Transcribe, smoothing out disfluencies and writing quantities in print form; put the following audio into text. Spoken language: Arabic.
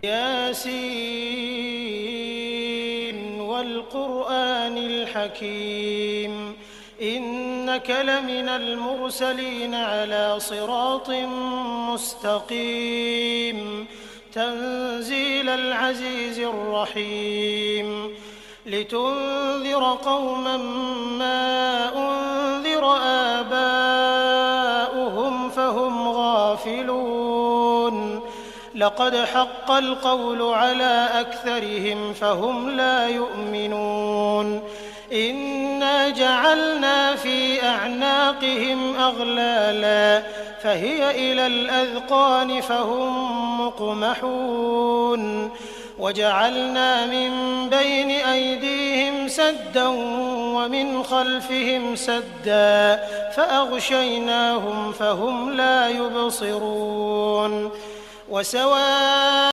ياسين والقرآن الحكيم إنك لمن المرسلين على صراط مستقيم تنزيل العزيز الرحيم لتنذر قوما ما أنذر آباؤهم فهم غافلون لقد حق القول على أكثرهم فهم لا يؤمنون إنا جعلنا في أعناقهم أغلالا فهي إلى الأذقان فهم مقمحون وجعلنا من بين أيديهم سدا ومن خلفهم سدا فأغشيناهم فهم لا يبصرون وسواء